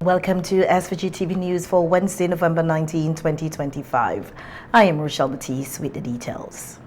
Welcome to SVG-TV News for Wednesday, November 19, 2025. I am Rochelle Batiste with the details.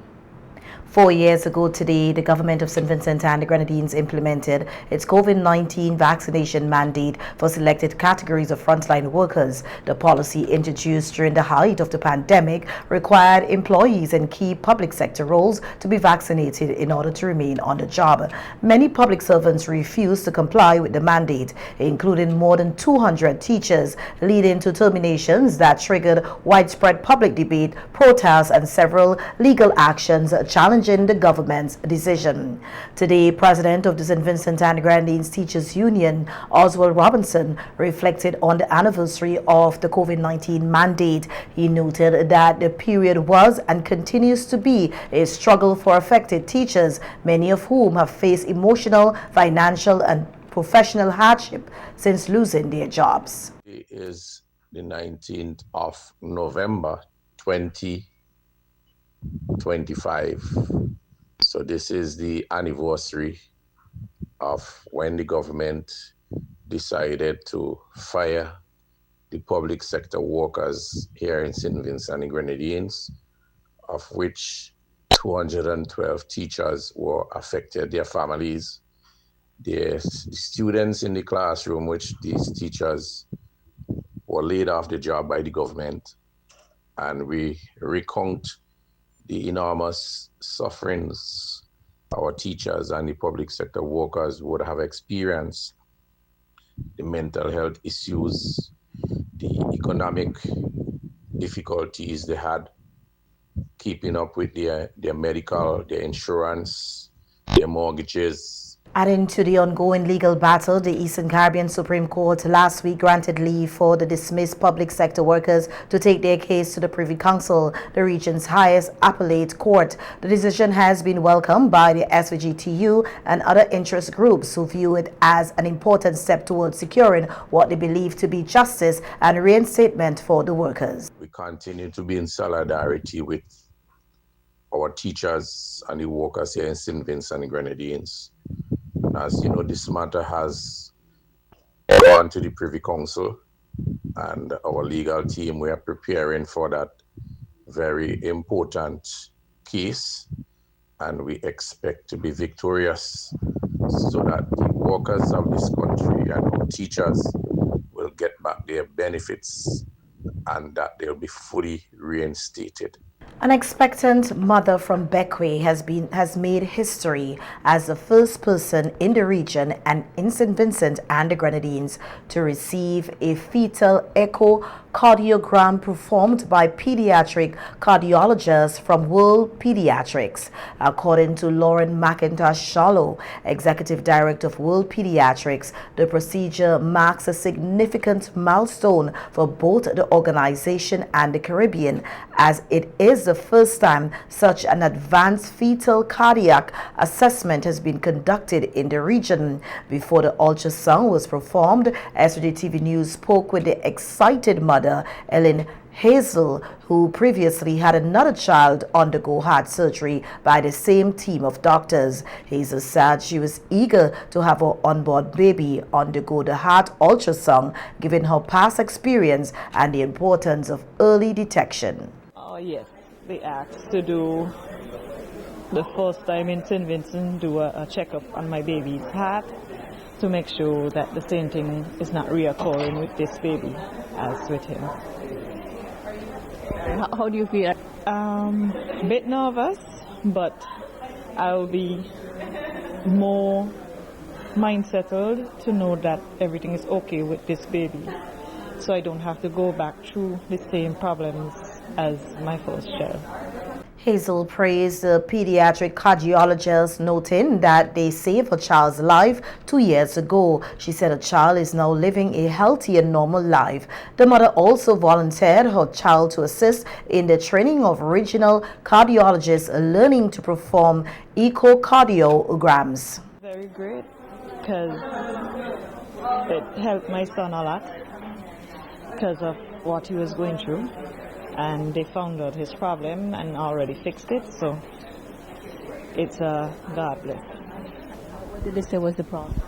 4 years ago today, the government of St. Vincent and the Grenadines implemented its COVID-19 vaccination mandate for selected categories of frontline workers. The policy, introduced during the height of the pandemic, required employees in key public sector roles to be vaccinated in order to remain on the job. Many public servants refused to comply with the mandate, including more than 200 teachers, leading to terminations that triggered widespread public debate, protests, and several legal actions challenging the government's decision. Today, President of the St. Vincent and Grenadines Teachers Union, Oswald Robinson, reflected on the anniversary of the COVID-19 mandate. He noted that the period was and continues to be a struggle for affected teachers, many of whom have faced emotional, financial, and professional hardship since losing their jobs. It is the 19th of November 2025. So this is the anniversary of when the government decided to fire the public sector workers here in St. Vincent and Grenadines, of which 212 teachers were affected, their families, the students in the classroom, which these teachers were laid off the job by the government. And we recount the enormous sufferings our teachers and the public sector workers would have experienced, the mental health issues, the economic difficulties they had keeping up with their medical, their insurance, their mortgages. Adding to the ongoing legal battle, the Eastern Caribbean Supreme Court last week granted leave for the dismissed public sector workers to take their case to the Privy Council, the region's highest appellate court. The decision has been welcomed by the SVGTU and other interest groups who view it as an important step towards securing what they believe to be justice and reinstatement for the workers. We continue to be in solidarity with our teachers and the workers here in St. Vincent and Grenadines. As you know, this matter has gone to the Privy Council, and our legal team, we are preparing for that very important case, and we expect to be victorious so that the workers of this country and our teachers will get back their benefits and that they'll be fully reinstated. An expectant mother from Bequia has made history as the first person in the region and in St. Vincent and the Grenadines to receive a fetal echocardiogram performed by pediatric cardiologists from World Pediatrics. According to Lauren McIntosh-Shallow, Executive Director of World Pediatrics, the procedure marks a significant milestone for both the organization and the Caribbean, as it is the first time such an advanced fetal cardiac assessment has been conducted in the region. Before the ultrasound was performed, SVG-TV News spoke with the excited mother, Ellen Hazel, who previously had another child undergo heart surgery by the same team of doctors. Hazel said she was eager to have her unborn baby undergo the heart ultrasound, given her past experience and the importance of early detection. Oh yes, they asked to do the first time in St. Vincent, do a checkup on my baby's heart to make sure that the same thing is not reoccurring with this baby as with him. How do you feel? A bit nervous, but I'll be more mind settled to know that everything is okay with this baby, so I don't have to go back through the same problems as my first child. Hazel praised the pediatric cardiologist, noting that they saved her child's life 2 years ago. She said her child is now living a healthy and normal life. The mother also volunteered her child to assist in the training of regional cardiologists learning to perform echocardiograms. Very great, because it helped my son a lot because of what he was going through. And they found out his problem and already fixed it, so it's a God bless. What did they say was the problem?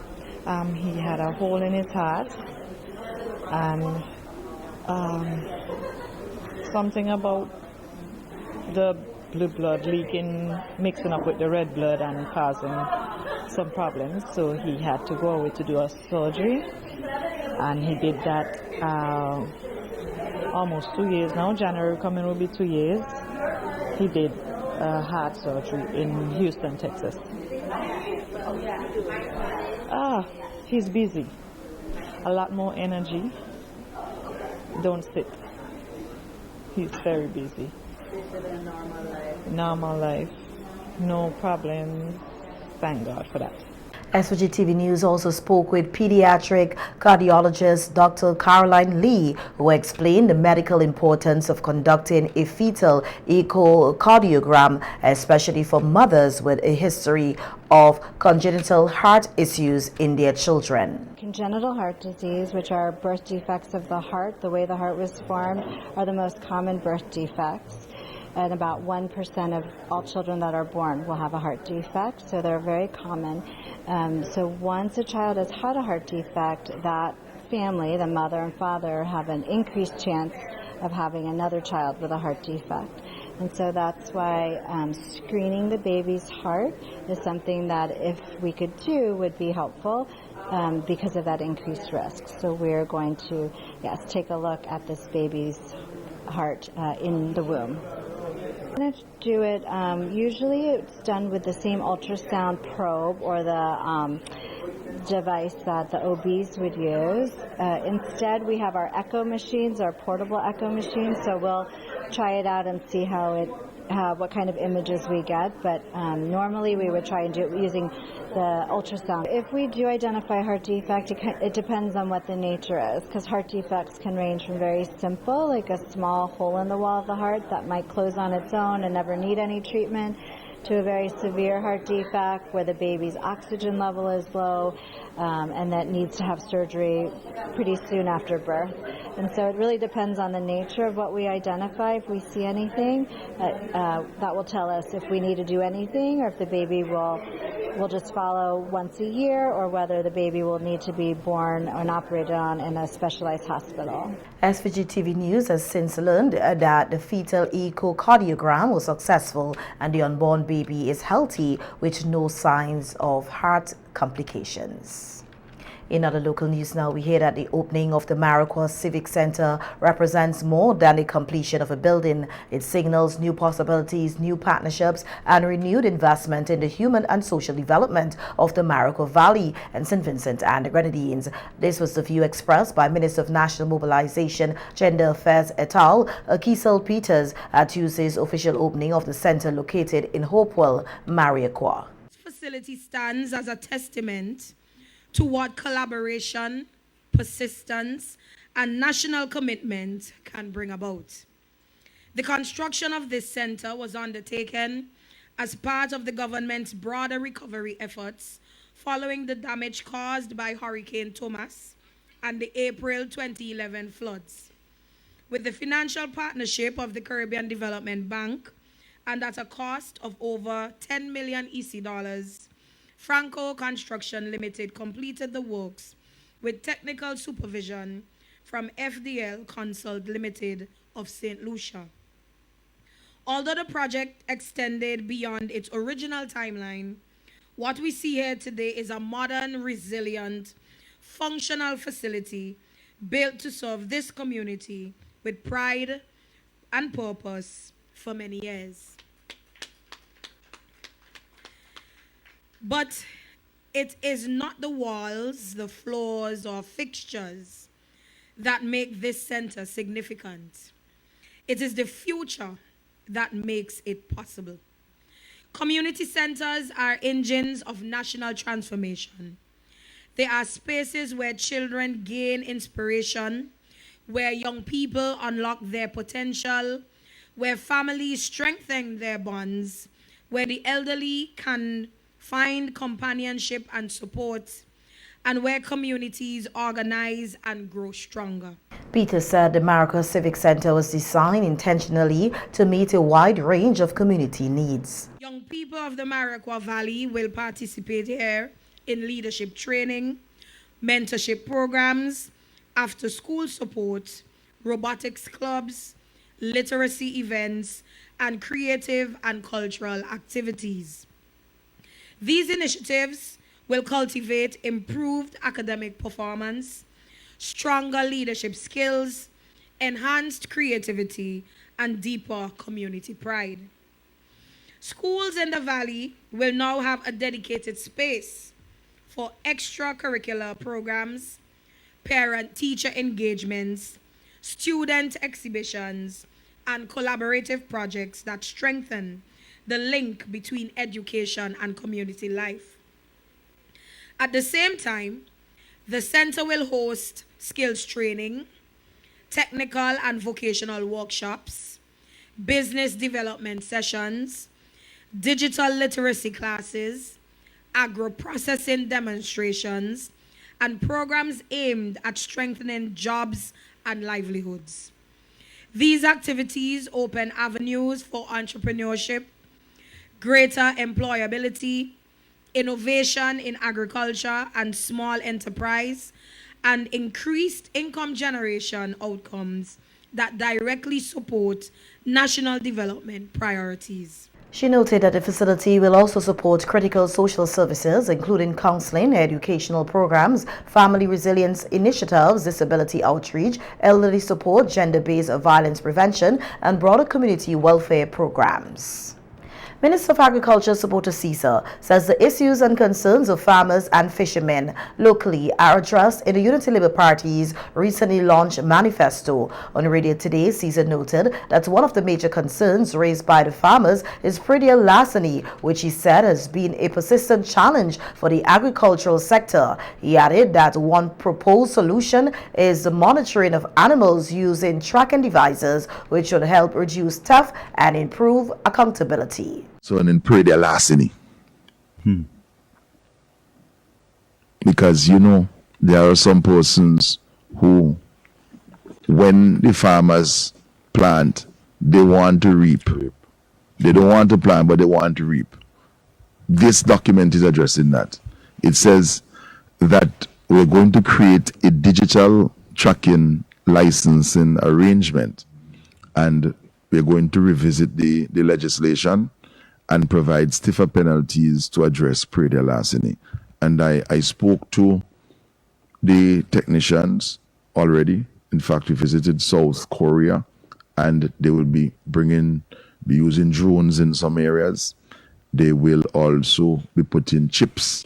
He had a hole in his heart, and something about the blue blood leaking, mixing up with the red blood and causing some problems. So he had to go away to do a surgery, and he did that almost 2 years now. January coming will be 2 years. He did heart surgery in Houston, Texas. He's busy. A lot more energy. Don't sit. He's very busy. He's living a normal life. Normal life. No problems. Thank God for that. SVG-TV News also spoke with pediatric cardiologist Dr. Caroline Lee, who explained the medical importance of conducting a fetal echocardiogram, especially for mothers with a history of congenital heart issues in their children. Congenital heart disease, which are birth defects of the heart, the way the heart was formed, are the most common birth defects. And about 1% of all children that are born will have a heart defect, so they're very common. So once a child has had a heart defect, that family, the mother and father, have an increased chance of having another child with a heart defect. And so that's why screening the baby's heart is something that, if we could do, would be helpful because of that increased risk. So we're going to, yes, take a look at this baby's heart in the womb. I'm going to do it, usually it's done with the same ultrasound probe or the device that the OBs would use. Instead, we have our echo machines, our portable echo machines, so we'll try it out and see what kind of images we get, but normally we would try and do it using the ultrasound. If we do identify a heart defect, it depends on what the nature is, because heart defects can range from very simple, like a small hole in the wall of the heart that might close on its own and never need any treatment, to a very severe heart defect where the baby's oxygen level is low and that needs to have surgery pretty soon after birth. And so it really depends on the nature of what we identify. If we see anything, that will tell us if we need to do anything, or if the baby will just follow once a year, or whether the baby will need to be born and operated on in a specialized hospital. SVG-TV News has since learned that the fetal echocardiogram was successful and the unborn baby is healthy with no signs of heart complications. In other local news now, we hear that the opening of the Marriaqua Civic Center represents more than the completion of a building. It signals new possibilities, new partnerships, and renewed investment in the human and social development of the Marriaqua Valley and St. Vincent and the Grenadines. This was the view expressed by Minister of National Mobilization, Gender Affairs et al., Akisel Peters, at Tuesday's official opening of the center located in Hopewell, Marriaqua. This facility stands as a testament to what collaboration, persistence, and national commitment can bring about. The construction of this center was undertaken as part of the government's broader recovery efforts following the damage caused by Hurricane Thomas and the April 2011 floods. With the financial partnership of the Caribbean Development Bank, and at a cost of over 10 million EC dollars, Franco Construction Limited completed the works with technical supervision from FDL Consult Limited of St. Lucia. Although the project extended beyond its original timeline, what we see here today is a modern, resilient, functional facility built to serve this community with pride and purpose for many years. But it is not the walls, the floors, or fixtures that make this center significant. It is the future that makes it possible. Community centers are engines of national transformation. They are spaces where children gain inspiration, where young people unlock their potential, where families strengthen their bonds, where the elderly can find companionship and support, and where communities organize and grow stronger. Peter said the Marriaqua Civic Center was designed intentionally to meet a wide range of community needs. Young people of the Marriaqua Valley will participate here in leadership training, mentorship programs, after-school support, robotics clubs, literacy events, and creative and cultural activities. These initiatives will cultivate improved academic performance, stronger leadership skills, enhanced creativity, and deeper community pride. Schools in the Valley will now have a dedicated space for extracurricular programs, parent-teacher engagements, student exhibitions, and collaborative projects that strengthen the link between education and community life. At the same time, the center will host skills training, technical and vocational workshops, business development sessions, digital literacy classes, agro-processing demonstrations, and programs aimed at strengthening jobs and livelihoods. These activities open avenues for entrepreneurship, greater employability, innovation in agriculture and small enterprise, and increased income generation outcomes that directly support national development priorities. She noted that the facility will also support critical social services, including counseling, educational programs, family resilience initiatives, disability outreach, elderly support, gender-based violence prevention, and broader community welfare programs. Minister of Agriculture Supporter Caesar says the issues and concerns of farmers and fishermen locally are addressed in the Unity Labour Party's recently launched manifesto. On radio today, Caesar noted that one of the major concerns raised by the farmers is predial larceny, which he said has been a persistent challenge for the agricultural sector. He added that one proposed solution is the monitoring of animals using tracking devices, which should help reduce theft and improve accountability. So, and then predial larceny. Because, you know, there are some persons who, when the farmers plant, they want to reap. They don't want to plant, but they want to reap. This document is addressing that. It says that we're going to create a digital tracking licensing arrangement, and we're going to revisit the legislation and provide stiffer penalties to address predial larceny. And I spoke to the technicians already. In fact, we visited South Korea, and they will be using drones in some areas. They will also be putting chips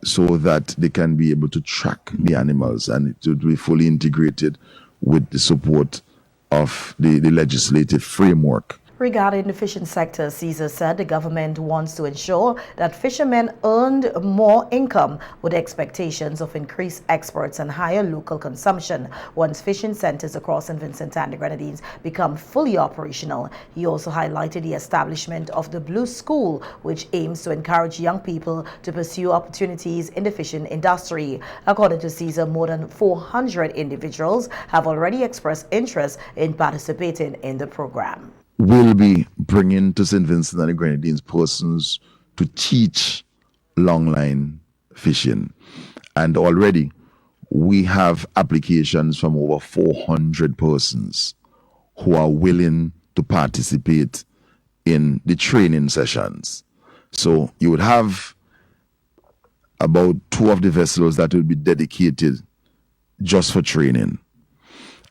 so that they can be able to track the animals, and it will be fully integrated with the support of the legislative framework. Regarding the fishing sector, Caesar said the government wants to ensure that fishermen earned more income with expectations of increased exports and higher local consumption once fishing centers across St. Vincent and the Grenadines become fully operational. He also highlighted the establishment of the Blue School, which aims to encourage young people to pursue opportunities in the fishing industry. According to Caesar, more than 400 individuals have already expressed interest in participating in the program. Will be bringing to St. Vincent and the Grenadines persons to teach longline fishing. And already we have applications from over 400 persons who are willing to participate in the training sessions. So you would have about 2 of the vessels that will be dedicated just for training.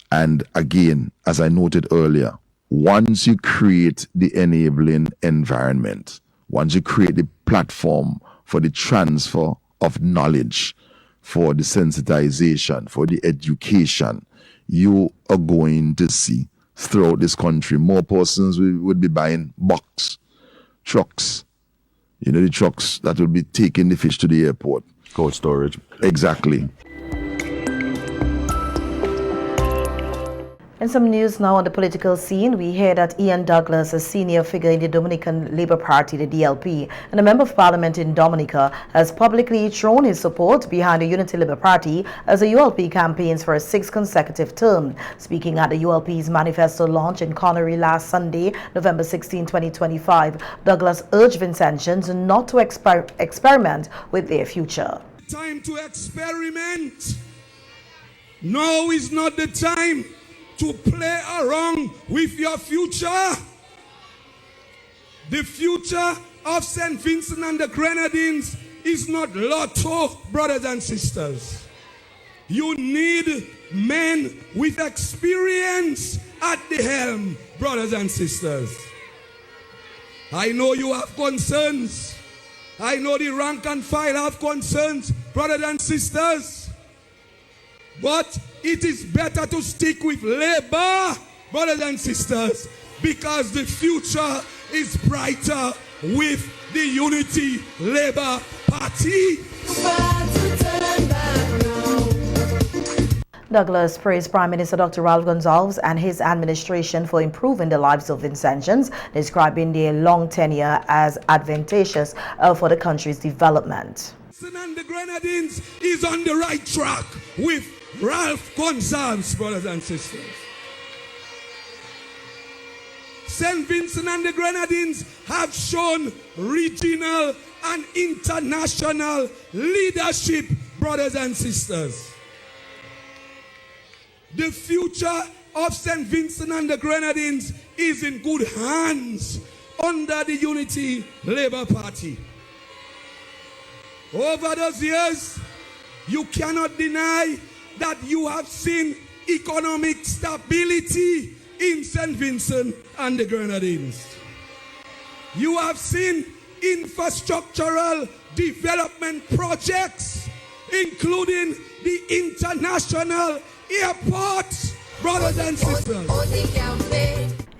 And again, as I noted earlier, once you create the enabling environment, once you create the platform for the transfer of knowledge, for the sensitization, for the education, you are going to see throughout this country more persons would be buying box trucks. You know, the trucks that will be taking the fish to the airport. Cold storage. Exactly. In some news now on the political scene, we hear that Ian Douglas, a senior figure in the Dominican Labour Party, the DLP, and a member of parliament in Dominica, has publicly thrown his support behind the Unity Labour Party as the ULP campaigns for a 6th consecutive term. Speaking at the ULP's manifesto launch in Connery last Sunday, November 16, 2025, Douglas urged Vincentians not to experiment with their future. Time to experiment. Now is not the time to play around with your future. The future of St. Vincent and the Grenadines is not lotto, brothers and sisters. You need men with experience at the helm, brothers and sisters. I know you have concerns. I know the rank and file have concerns, brothers and sisters. But it is better to stick with labor, brothers and sisters, because the future is brighter with the Unity Labour Party. Douglas praised Prime Minister Dr. Ralph Gonsalves and his administration for improving the lives of Vincentians, describing their long tenure as advantageous for the country's development. And the Grenadines is on the right track with Ralph Gonsalves, brothers and sisters. St. Vincent and the Grenadines have shown regional and international leadership, brothers and sisters. The future of St. Vincent and the Grenadines is in good hands under the Unity Labour Party. Over those years, you cannot deny that you have seen economic stability in St. Vincent and the Grenadines. You have seen infrastructural development projects, including the international airports, brothers and sisters.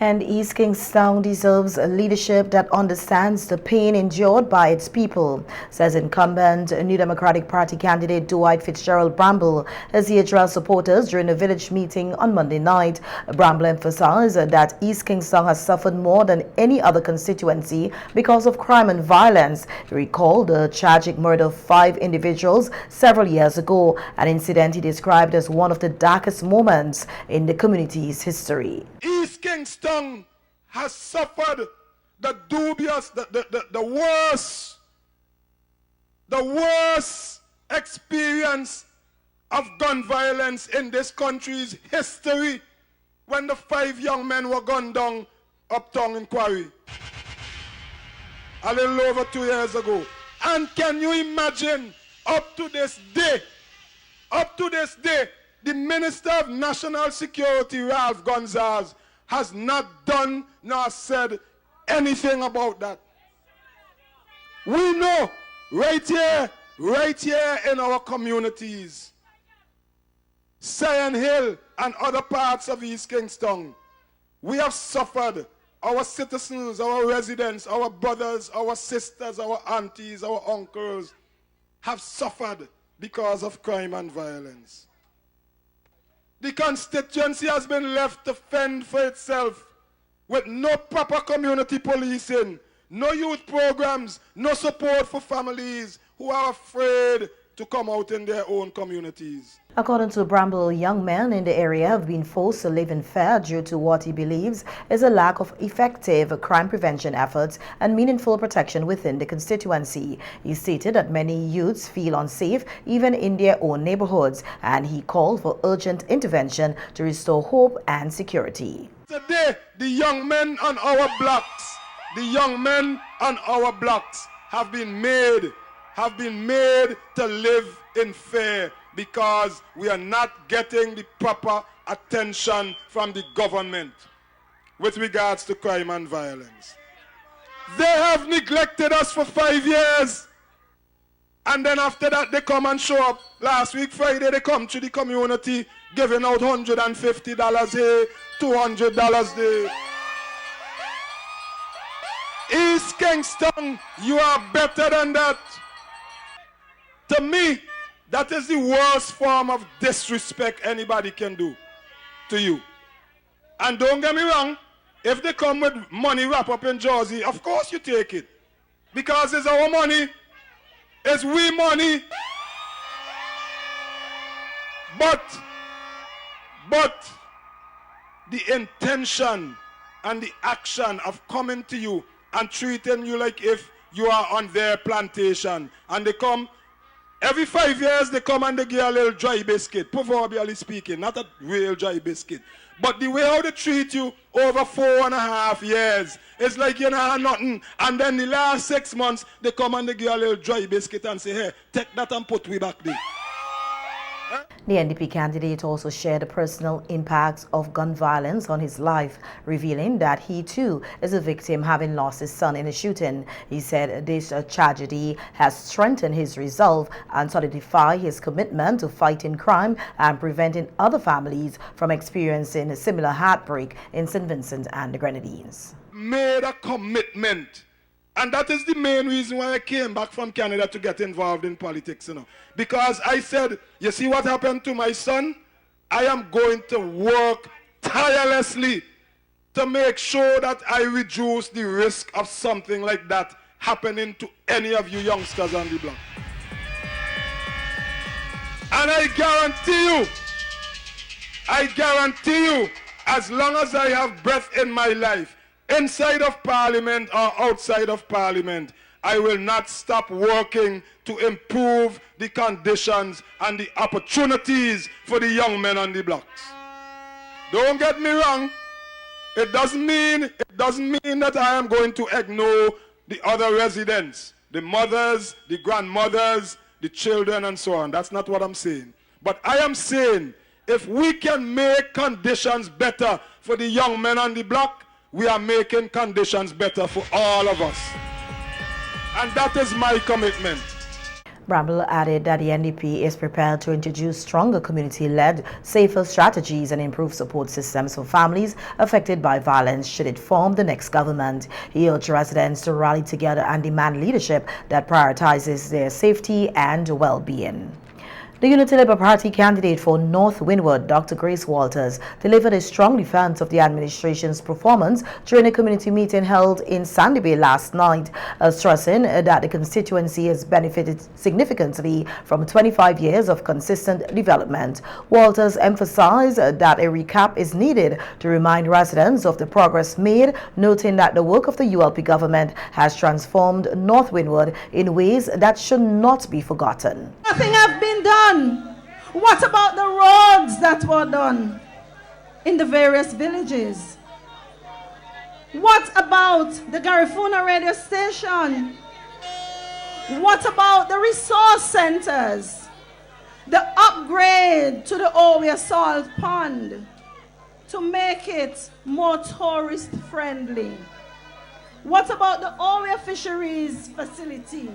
And East Kingstown deserves a leadership that understands the pain endured by its people, says incumbent New Democratic Party candidate Dwight Fitzgerald Bramble as he addressed supporters during a village meeting on Monday night. Bramble emphasized that East Kingstown has suffered more than any other constituency because of crime and violence. He recalled the tragic murder of 5 individuals several years ago, an incident he described as one of the darkest moments in the community's history. East Kingstown has suffered the dubious, the worst experience of gun violence in this country's history when the 5 young men were gunned down uptown in Quarry a little over 2 years ago. And can you imagine, up to this day, the Minister of National Security, Ralph Gonsalves, has not done nor said anything about that. We know right here in our communities, Sion Hill and other parts of East Kingstown, we have suffered. Our citizens, our residents, our brothers, our sisters, our aunties, our uncles have suffered because of crime and violence. The constituency has been left to fend for itself with no proper community policing, no youth programs, no support for families who are afraid to come out in their own communities. According to Bramble, young men in the area have been forced to live in fear due to what he believes is a lack of effective crime prevention efforts and meaningful protection within the constituency. He stated that many youths feel unsafe even in their own neighborhoods, and he called for urgent intervention to restore hope and security. Today, the young men on our blocks, have been made to live in fear because we are not getting the proper attention from the government with regards to crime and violence. They have neglected us for 5 years, and then after that they come and show up. Last week Friday they come to the community giving out $150 here, $200 there. East Kingstown, you are better than that. To me, that is the worst form of disrespect anybody can do to you. And don't get me wrong, if they come with money wrapped up in jersey, of course you take it. Because it's our money, it's we money. But the intention and the action of coming to you and treating you like if you are on their plantation, and they come Every 5 years, they come and they give a little dry biscuit, proverbially speaking, not a real dry biscuit. But the way how they treat you over 4.5 years, it's like you know nothing. And then the last 6 months, they come and they give a little dry biscuit and say, hey, take that and put we back there. The NDP candidate also shared the personal impacts of gun violence on his life, revealing that he too is a victim, having lost his son in a shooting. He said this tragedy has strengthened his resolve and solidified his commitment to fighting crime and preventing other families from experiencing a similar heartbreak in St. Vincent and the Grenadines. Made a commitment. And that is the main reason why I came back from Canada to get involved in politics, you know. Because I said, you see what happened to my son? I am going to work tirelessly to make sure that I reduce the risk of something like that happening to any of you youngsters on the block. And I guarantee you, as long as I have breath in my life, inside of Parliament or outside of Parliament, I will not stop working to improve the conditions and the opportunities for the young men on the blocks. Don't get me wrong. It doesn't mean that I am going to ignore the other residents, the mothers, the grandmothers, the children, and so on. That's not what I'm saying. But I am saying if we can make conditions better for the young men on the block, we are making conditions better for all of us. And that is my commitment. Bramble added that the NDP is prepared to introduce stronger community-led, safer strategies and improve support systems for families affected by violence should it form the next government. He urged residents to rally together and demand leadership that prioritizes their safety and well-being. The Unity Labour Party candidate for North Windward, Dr. Grace Walters, delivered a strong defense of the administration's performance during a community meeting held in Sandy Bay last night, stressing that the constituency has benefited significantly from 25 years of consistent development. Walters emphasized that a recap is needed to remind residents of the progress made, noting that the work of the ULP government has transformed North Windward in ways that should not be forgotten. Nothing has been done. What about the roads that were done in the various villages? What about the Garifuna radio station? What about the resource centers? The upgrade to the Owia Salt Pond to make it more tourist friendly? What about the Owia Fisheries facility?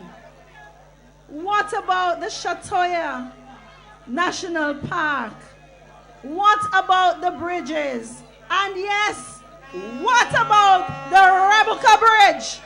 What about the Chatoya National Park? What about the bridges? And yes, what about the Rebuka Bridge?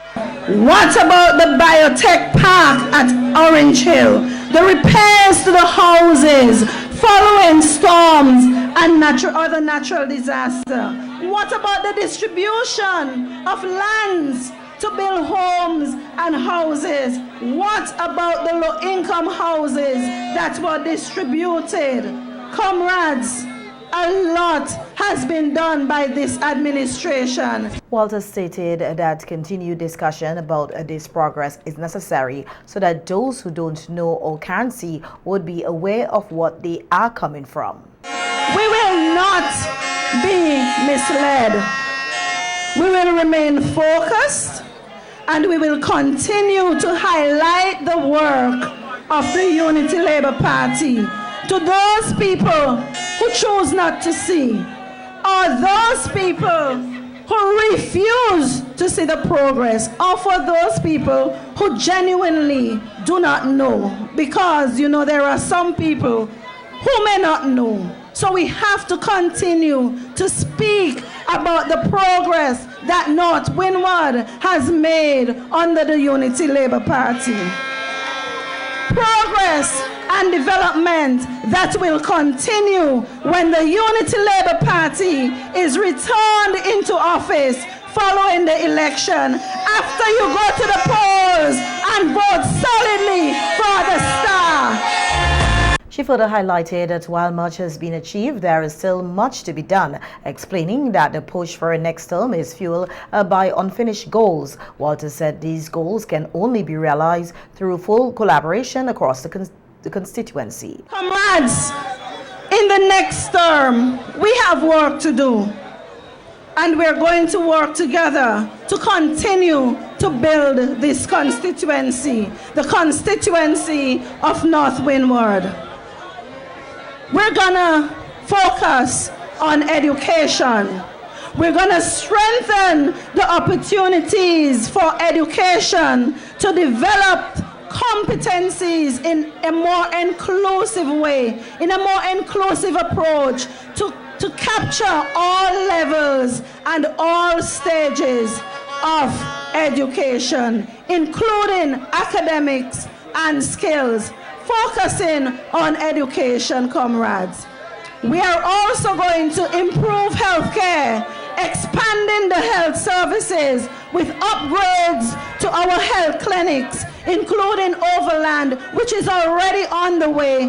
What about the biotech park at Orange Hill? The repairs to the houses following storms and other natural disaster? What about the distribution of lands to build homes and houses? What about the low-income houses that were distributed? Comrades, a lot has been done by this administration. Walters stated that continued discussion about this progress is necessary so that those who don't know or can't see would be aware of what they are coming from. We will not be misled. We will remain focused, and we will continue to highlight the work of the Unity Labour Party to those people who choose not to see, or those people who refuse to see the progress, or for those people who genuinely do not know. Because, you know, there are some people who may not know. So we have to continue to speak about the progress that North Windward has made under the Unity Labour Party. Progress and development that will continue when the Unity Labour Party is returned into office following the election, after you go to the polls and vote solidly for the Star. She further highlighted that while much has been achieved, there is still much to be done, explaining that the push for a next term is fueled by unfinished goals. Walters said these goals can only be realized through full collaboration across the the constituency. Comrades, in the next term, we have work to do. And we're going to work together to continue to build this constituency, the constituency of North Windward. We're gonna focus on education. We're gonna strengthen the opportunities for education to develop competencies in a more inclusive way, in a more inclusive approach to capture all levels and all stages of education, including academics and skills, focusing on education, comrades. We are also going to improve healthcare, expanding the health services with upgrades to our health clinics, including Overland, which is already on the way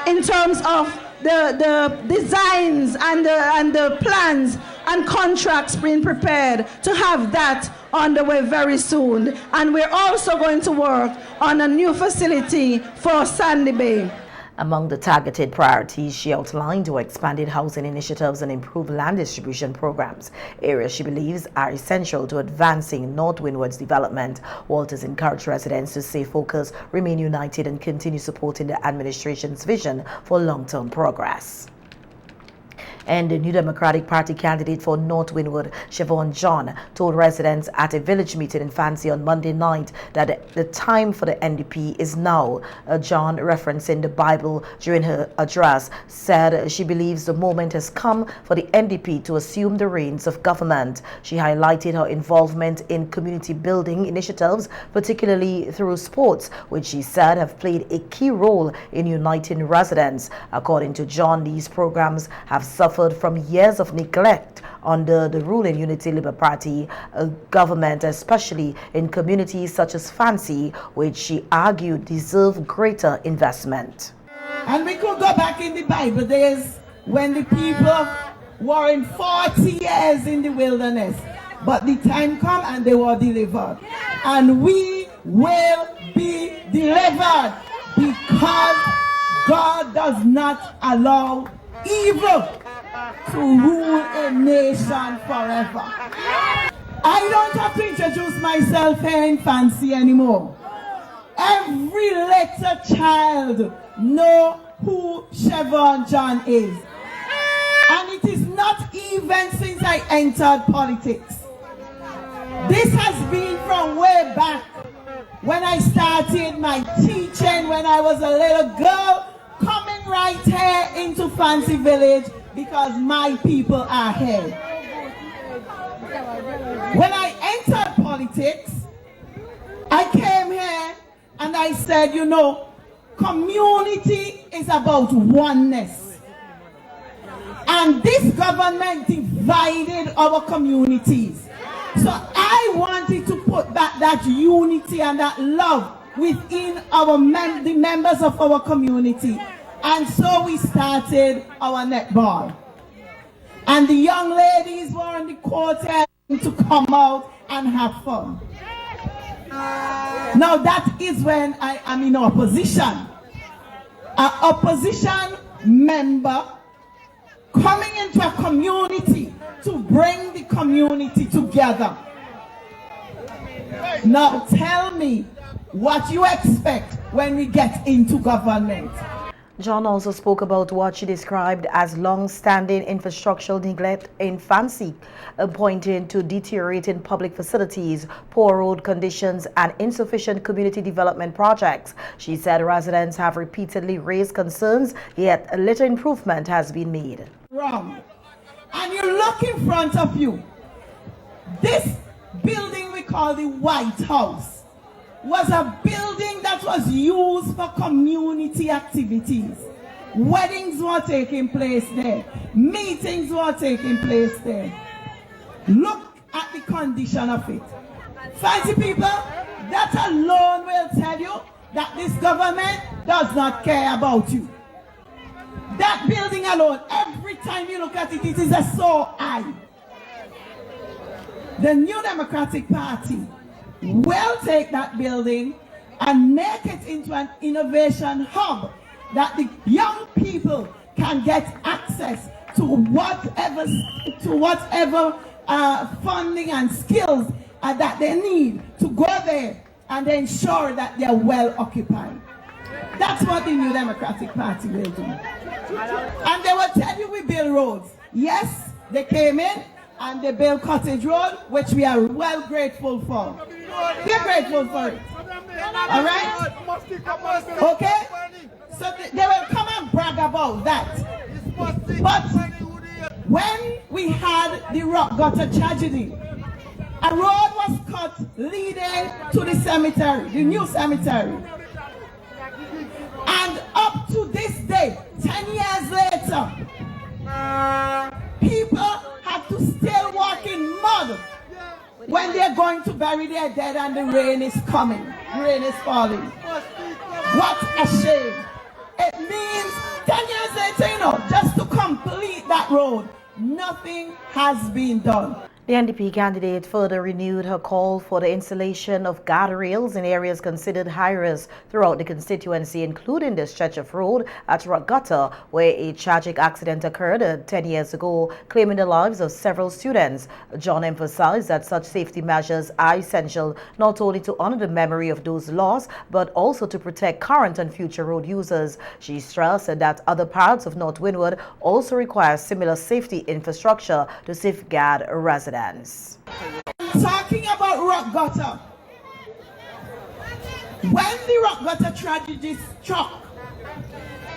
in terms of the designs and the plans and contracts being prepared to have that on the way very soon. And we're also going to work on a new facility for Sandy Bay. Among the targeted priorities she outlined were expanded housing initiatives and improved land distribution programs, areas she believes are essential to advancing North Windward's development. Walters encouraged residents to stay focused, remain united, and continue supporting the administration's vision for long-term progress. And the New Democratic Party candidate for North Windward, Siobhan John, told residents at a village meeting in Fancy on Monday night that the time for the NDP is now. John, referencing the Bible during her address, said she believes the moment has come for the NDP to assume the reins of government. She highlighted her involvement in community building initiatives, particularly through sports, which she said have played a key role in uniting residents. According to John, these programs have suffered from years of neglect under the ruling Unity Labour Party government, especially in communities such as Fancy, which she argued deserve greater investment. And we could go back in the Bible days when the people were in 40 years in the wilderness, but the time come and they were delivered. And we will be delivered because God does not allow evil to rule a nation forever. I don't have to introduce myself here in Fancy anymore. Every little child knows who Siobhan John is. And it is not even since I entered politics. This has been from way back when I started my teaching when I was a little girl, coming right here into Fancy Village because my people are here. When I entered politics, I came here and I said, you know, community is about oneness. And this government divided our communities. So I wanted to put back that unity and that love within our the members of our community. And so we started our netball. And the young ladies were in the quartet to come out and have fun. Now that is when I am in opposition. An opposition member coming into a community to bring the community together. Now tell me what you expect when we get into government. John also spoke about what she described as long-standing infrastructural neglect in Fancy, pointing to deteriorating public facilities, poor road conditions, and insufficient community development projects. She said residents have repeatedly raised concerns, yet a little improvement has been made. Wrong. And you look in front of you. This building we call the White House was a building that was used for community activities. Weddings were taking place there. Meetings were taking place there. Look at the condition of it. Fancy people, that alone will tell you that this government does not care about you. That building alone, every time you look at it, it is a sore eye. The New Democratic Party will take that building and make it into an innovation hub that the young people can get access to whatever funding and skills that they need to go there and ensure that they're well occupied. That's what the New Democratic Party will do. And they will tell you we build roads. Yes, they came in and they built Cottage Road, which we are well grateful for. We're grateful for it. All right? Okay? So they will come and brag about that. But when we had the rock gutter tragedy, a road was cut leading to the cemetery, the new cemetery. And up to this day, 10 years later, people have to still walk in mud when they're going to bury their dead and the rain is coming, rain is falling. What a shame. It means 10 years later, just to complete that road, nothing has been done. The NDP candidate further renewed her call for the installation of guardrails in areas considered high risk throughout the constituency, including the stretch of road at Rock Gutter, where a tragic accident occurred 10 years ago, claiming the lives of several students. John emphasized that such safety measures are essential not only to honor the memory of those lost, but also to protect current and future road users. She stressed that other parts of North Windward also require similar safety infrastructure to safeguard residents. Talking about Rock Gutter, when the Rock Gutter tragedy struck,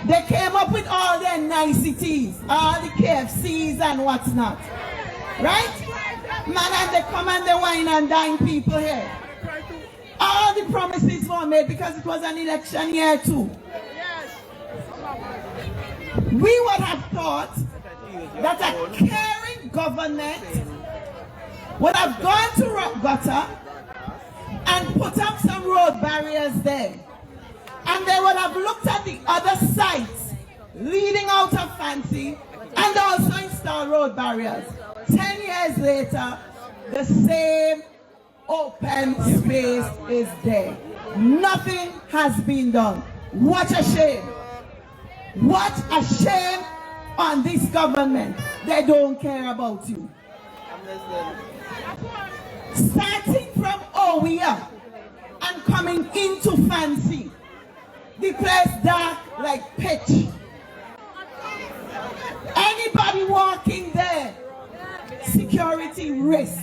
they came up with all their niceties, all the KFCs and what's not, right? Man, and they come and they wine and dine people here. All the promises were made because it was an election year too. We would have thought that a caring government would have gone to Rock Gutter and put up some road barriers there. And they would have looked at the other sites leading out of Fancy and also installed road barriers. 10 years later, the same open space is there. Nothing has been done. What a shame. What a shame on this government. They don't care about you. Starting from Owea and coming into Fancy, the place dark like pitch. Anybody walking there, security risk.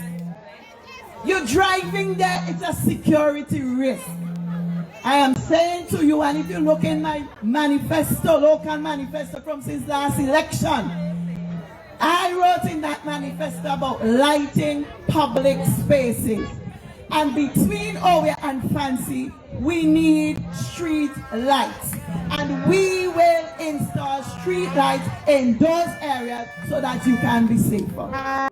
You're driving there, it's a security risk. I am saying to you, and if you look in my manifesto, local manifesto from since last election, I wrote in that manifesto about lighting public spaces. And between Owea and Fancy, we need street lights. And we will install street lights in those areas so that you can be safer.